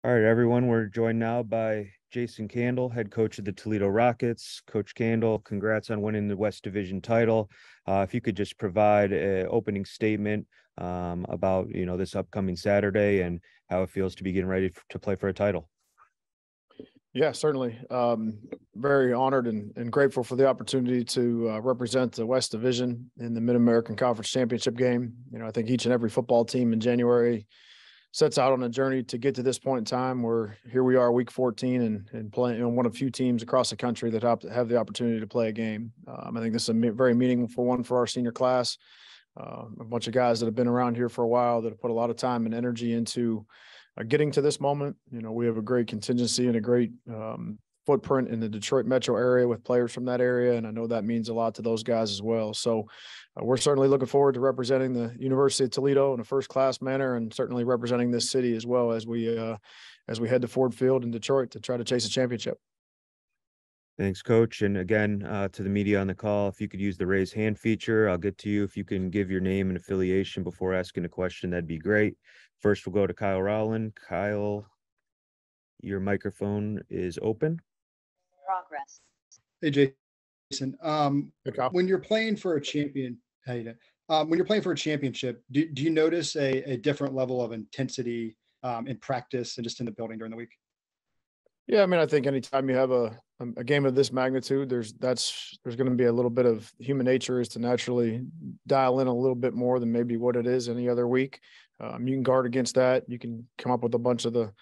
All right, everyone. We're joined now by Jason Candle, head coach of the Toledo Rockets. Coach Candle, congrats on winning the West Division title. If you could just provide an opening statement about this upcoming Saturday and how it feels to be getting ready to play for a title. Yeah, certainly. Very honored and grateful for the opportunity to represent the West Division in the Mid-American Conference Championship game. I think each and every football team in January sets out on a journey to get to this point in time where here we are week 14 and playing one of few teams across the country that have the opportunity to play a game. I think this is a very meaningful one for our senior class. A bunch of guys that have been around here for a while that have put a lot of time and energy into getting to this moment. We have a great contingency and a great footprint in the Detroit metro area with players from that area. And I know that means a lot to those guys as well. So we're certainly looking forward to representing the University of Toledo in a first-class manner and certainly representing this city as well as we head to Ford Field in Detroit to try to chase a championship. Thanks, Coach. And again, to the media on the call, if you could use the raise hand feature, I'll get to you. If you can give your name and affiliation before asking a question, that'd be great. First, we'll go to Kyle Rowland. Kyle, your microphone is open. Progress. Hey, Jason. When you're playing for a champion, when you're playing for a championship, do you notice a different level of intensity in practice and just in the building during the week? Yeah, I mean, I think anytime you have a game of this magnitude, there's going to be a little bit of human nature is to naturally dial in a little bit more than maybe what it is any other week. You can guard against that. You can come up with a bunch of the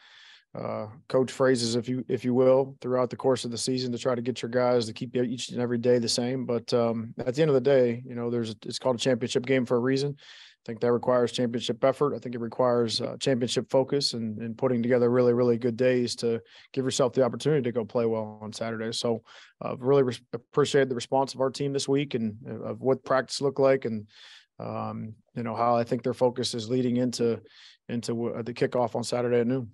coach phrases, if you will, throughout the course of the season to try to get your guys to keep each and every day the same. But at the end of the day, it's called a championship game for a reason. I think that requires championship effort. I think it requires championship focus and putting together really, really good days to give yourself the opportunity to go play well on Saturday. So really appreciate the response of our team this week and of what practice looked like and, how I think their focus is leading into the kickoff on Saturday at noon.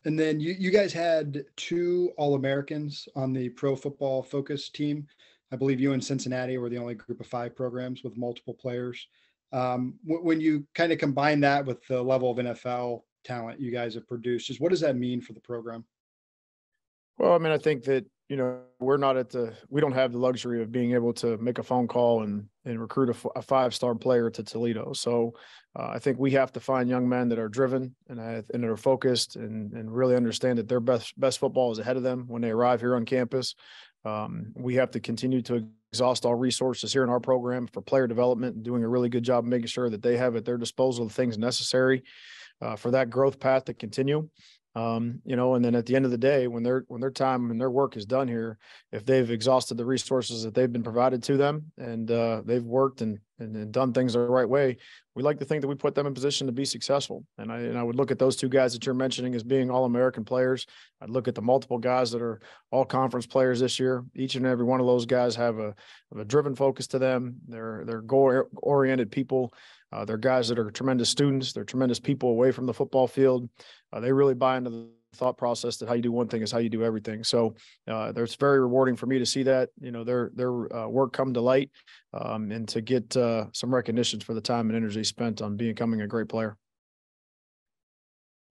And then you guys had 2 All-Americans on the Pro Football Focus team. I believe you and Cincinnati were the only group of 5 programs with multiple players. When you kind of combine that with the level of NFL talent you guys have produced, just what does that mean for the program? Well, I mean, I think that, we don't have the luxury of being able to make a phone call and recruit a 5-star player to Toledo. So I think we have to find young men that are driven and are focused and really understand that their best football is ahead of them when they arrive here on campus. We have to continue to exhaust all resources here in our program for player development and doing a really good job making sure that they have at their disposal the things necessary for that growth path to continue. And then at the end of the day, when their time and their work is done here, if they've exhausted the resources that they've been provided to them and they've worked and done things the right way, we like to think that we put them in position to be successful. And I would look at those 2 guys that you're mentioning as being All-American players. I'd look at the multiple guys that are all conference players this year. Each and every one of those guys have a driven focus to them. They're goal-oriented people. They're guys that are tremendous students. They're tremendous people away from the football field. They really buy into the thought process that how you do one thing is how you do everything. So it's very rewarding for me to see that, their work come to light and to get some recognitions for the time and energy spent on becoming a great player.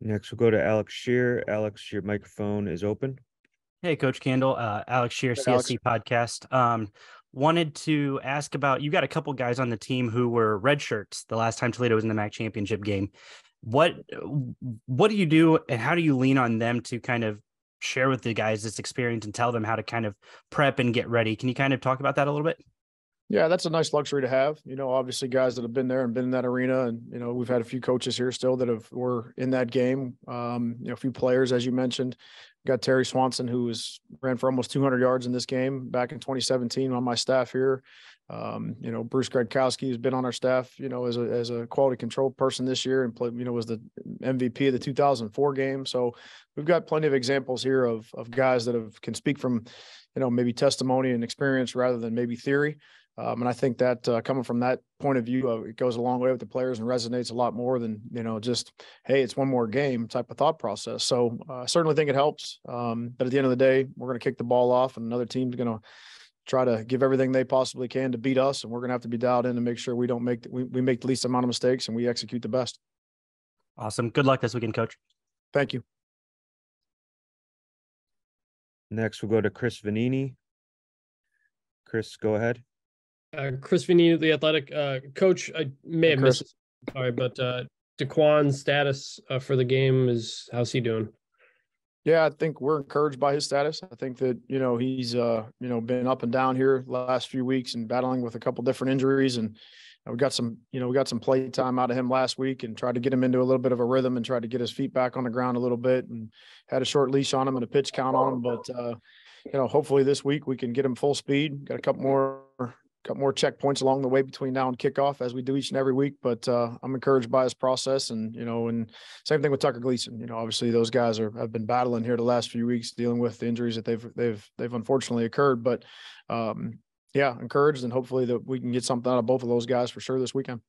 Next, we'll go to Alex Shear. Alex, your microphone is open. Hey, Coach Candle, Alex Shear, Hey, CSC Podcast. Wanted to ask about, you got a couple guys on the team who were red shirts the last time Toledo was in the MAC championship game. What do you do and how do you lean on them to kind of share with the guys this experience and tell them how to kind of prep and get ready? Can you kind of talk about that a little bit? Yeah, that's a nice luxury to have. Obviously guys that have been there and been in that arena, and we've had a few coaches here still that were in that game. A few players, as you mentioned. We've got Terry Swanson, who ran for almost 200 yards in this game back in 2017 on my staff here. Bruce Gradkowski has been on our staff, as a quality control person this year and played, was the MVP of the 2004 game. So we've got plenty of examples here of guys that can speak from, maybe testimony and experience rather than maybe theory. And I think that coming from that point of view, it goes a long way with the players and resonates a lot more than, just, hey, it's one more game type of thought process. So I certainly think it helps. But at the end of the day, we're going to kick the ball off and another team's going to try to give everything they possibly can to beat us. And we're going to have to be dialed in to make sure we make the least amount of mistakes and we execute the best. Awesome. Good luck this weekend, Coach. Thank you. Next, we'll go to Chris Vanini. Chris, go ahead. Chris Vanini, the Athletic coach. I may have missed this. Sorry, but Daquan's status for the game is, how's he doing? Yeah, I think we're encouraged by his status. I think that, he's, been up and down here the last few weeks and battling with a couple different injuries. And we got some play time out of him last week and tried to get him into a little bit of a rhythm and tried to get his feet back on the ground a little bit, and had a short leash on him and a pitch count on him. But, hopefully this week we can get him full speed. Got a couple more checkpoints along the way between now and kickoff, as we do each and every week. But I'm encouraged by his process, and and same thing with Tucker Gleason. Obviously those guys have been battling here the last few weeks, dealing with the injuries that they've unfortunately occurred. But yeah, encouraged, and hopefully that we can get something out of both of those guys for sure this weekend.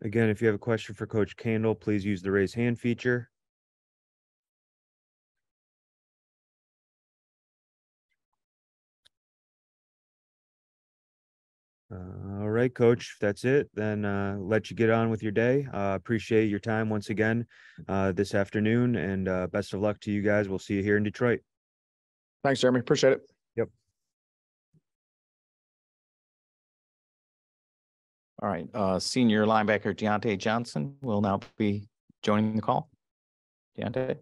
Again, if you have a question for Coach Candle, please use the raise hand feature. All right, Coach, if that's it, then let you get on with your day. Appreciate your time once again this afternoon, and best of luck to you guys. We'll see you here in Detroit. Thanks, Jeremy. Appreciate it. Yep. All right. Senior linebacker Deontay Johnson will now be joining the call. Deontay.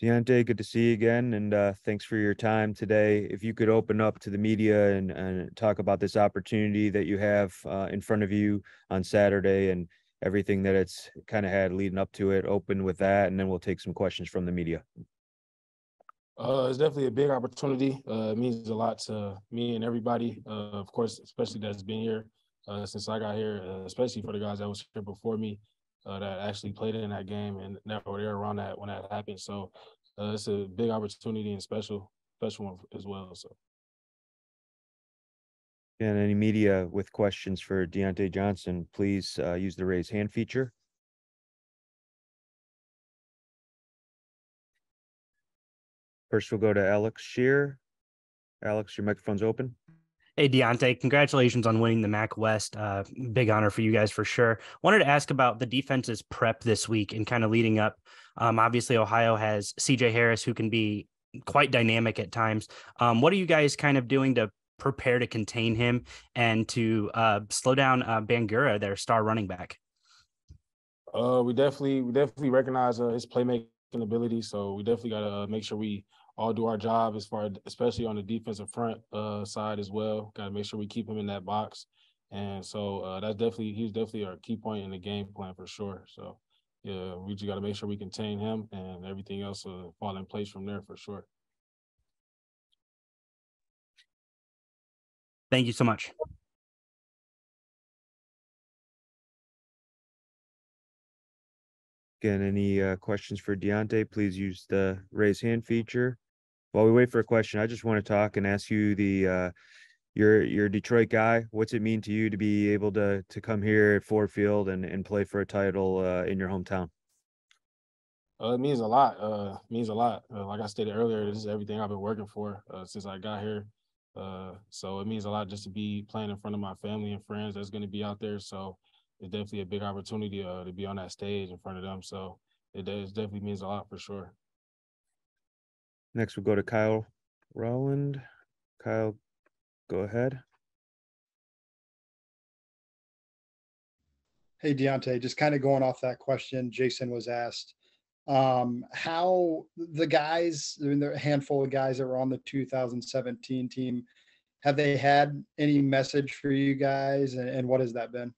Deontay, good to see you again, and thanks for your time today. If you could open up to the media and talk about this opportunity that you have in front of you on Saturday and everything that it's kind of had leading up to it, open with that, and then we'll take some questions from the media. It's definitely a big opportunity. It means a lot to me and everybody, of course, especially that's been here since I got here, especially for the guys that was here before me that actually played in that game and that were there around that when that happened. So it's a big opportunity and special one as well. So. And any media with questions for Deontay Johnson, please use the raise hand feature. First, we'll go to Alex Shear. Alex, your microphone's open. Hey, Deontay, congratulations on winning the MAC West. Big honor for you guys for sure. Wanted to ask about the defense's prep this week and kind of leading up. Obviously, Ohio has CJ Harris, who can be quite dynamic at times. What are you guys kind of doing to prepare to contain him and to slow down Bangura, their star running back? We definitely recognize his playmaking ability. So we definitely got to make sure we all do our job especially on the defensive front side as well. Got to make sure we keep him in that box. And so he's definitely a key point in the game plan for sure. So yeah, we just got to make sure we contain him, and everything else will fall in place from there for sure. Thank you so much. Again, any questions for Deontay, please use the raise hand feature. While we wait for a question, I just want to talk and ask you you're a Detroit guy. What's it mean to you to be able to come here at Ford Field and play for a title in your hometown? It means a lot. Like I stated earlier, this is everything I've been working for since I got here. So it means a lot just to be playing in front of my family and friends that's going to be out there. So it's definitely a big opportunity to be on that stage in front of them. So it definitely means a lot for sure. Next, we'll go to Kyle Rowland. Kyle, go ahead. Hey, Deontay, just kind of going off that question Jason was asked. How the guys, I mean, there are a handful of guys that were on the 2017 team, have they had any message for you guys, and what has that been?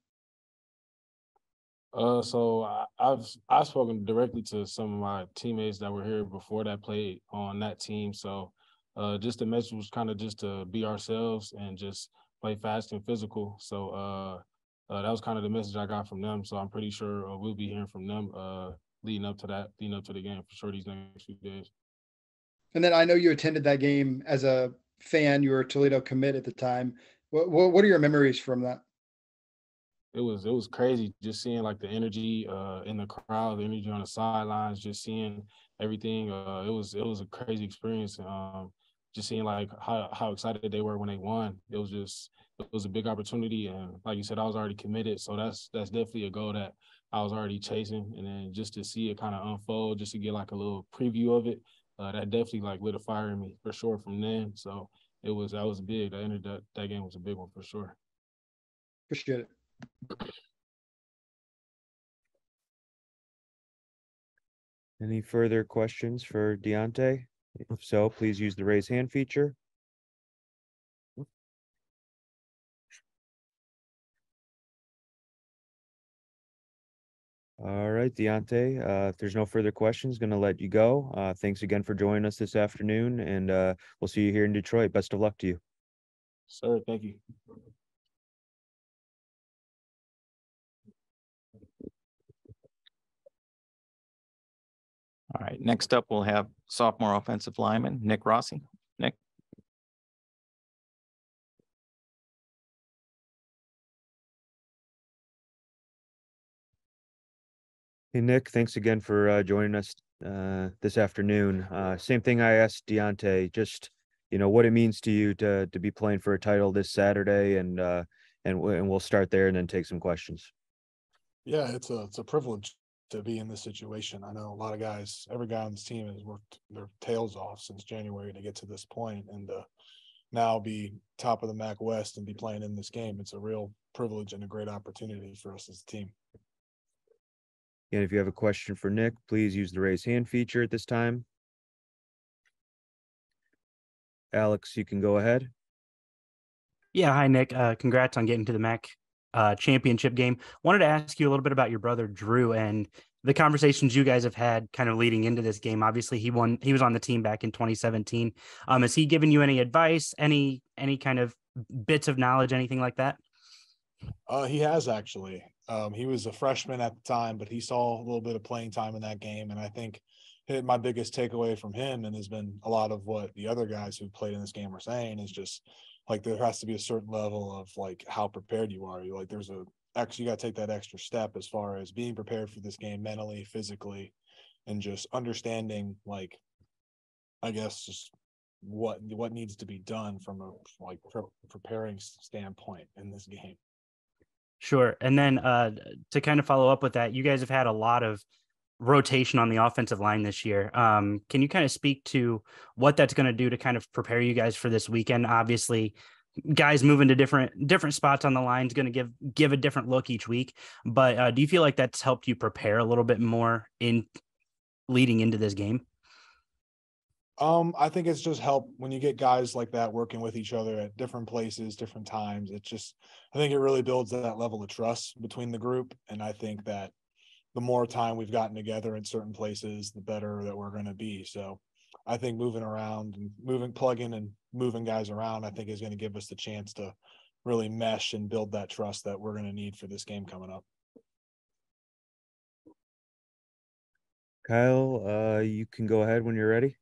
So I've spoken directly to some of my teammates that were here before that played on that team. So just the message was kind of just to be ourselves and just play fast and physical. So that was kind of the message I got from them. So I'm pretty sure we'll be hearing from them leading up to the game for sure these next few days. And then I know you attended that game as a fan. You were a Toledo commit at the time. What are your memories from that? It was crazy just seeing like the energy in the crowd, the energy on the sidelines, just seeing everything. It was a crazy experience. just seeing like how excited they were when they won. It was a big opportunity, and like you said, I was already committed. So that's definitely a goal that I was already chasing. And then just to see it kind of unfold, just to get like a little preview of it, that definitely like lit a fire in me for sure from then. So that was big. That game was a big one for sure. Appreciate it. Any further questions for Deontay? If so, please use the raise hand feature. All right, Deontay, if there's no further questions, going to let you go. Thanks again for joining us this afternoon, and we'll see you here in Detroit. Best of luck to you. Sir, thank you. All right, next up, we'll have sophomore offensive lineman, Nick Rossi. Nick. Hey, Nick, thanks again for joining us this afternoon. Same thing I asked Deontay, just, what it means to you to be playing for a title this Saturday, and we'll start there and then take some questions. Yeah, it's a privilege to be in this situation. I know a lot of guys, every guy on this team has worked their tails off since January to get to this point, and now be top of the MAC West and be playing in this game. It's a real privilege and a great opportunity for us as a team. And if you have a question for Nick, please use the raise hand feature at this time. Alex, you can go ahead. Yeah, hi, Nick. Congrats on getting to the MAC championship game. Wanted to ask you a little bit about your brother, Drew, and the conversations you guys have had kind of leading into this game. Obviously, he was on the team back in 2017. Has he given you any advice, any kind of bits of knowledge, anything like that? He has actually. He was a freshman at the time, but he saw a little bit of playing time in that game. And I think my biggest takeaway from him, and has been a lot of what the other guys who played in this game are saying, is just like there has to be a certain level of like how prepared you are. You got to take that extra step as far as being prepared for this game mentally, physically, and just understanding like, I guess, just what needs to be done from a preparing standpoint in this game. Sure. And then to kind of follow up with that, you guys have had a lot of rotation on the offensive line this year. Can you kind of speak to what that's going to do to kind of prepare you guys for this weekend? Obviously, guys moving to different spots on the line is going to give a different look each week. But do you feel like that's helped you prepare a little bit more in leading into this game? I think it's just help when you get guys like that working with each other at different places, different times. I think it really builds that level of trust between the group. And I think that the more time we've gotten together in certain places, the better that we're going to be. So I think moving around and plugging and moving guys around, I think is going to give us the chance to really mesh and build that trust that we're going to need for this game coming up. Kyle, you can go ahead when you're ready.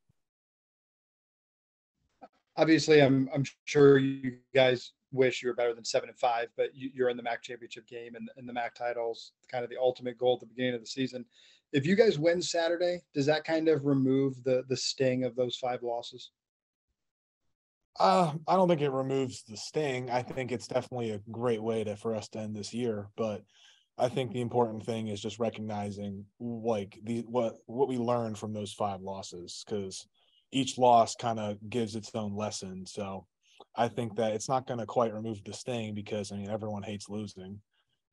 Obviously, I'm sure you guys wish you were better than 7-5, but you're in the MAC championship game, and the MAC titles, kind of the ultimate goal at the beginning of the season. If you guys win Saturday, does that kind of remove the sting of those 5 losses? I don't think it removes the sting. I think it's definitely a great way for us to end this year. But I think the important thing is just recognizing like what we learned from those 5 losses, because each loss kind of gives its own lesson. So I think that it's not going to quite remove the sting, because everyone hates losing.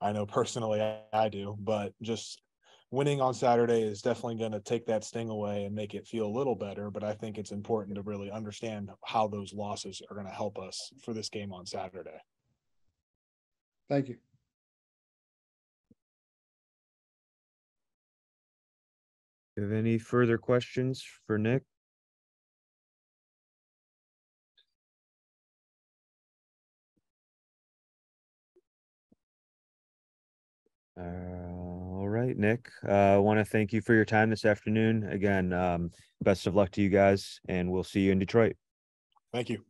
I know personally I do, but just winning on Saturday is definitely going to take that sting away and make it feel a little better. But I think it's important to really understand how those losses are going to help us for this game on Saturday. Thank you. Do you have any further questions for Nick? All right, Nick. I want to thank you for your time this afternoon. Again, best of luck to you guys, and we'll see you in Detroit. Thank you.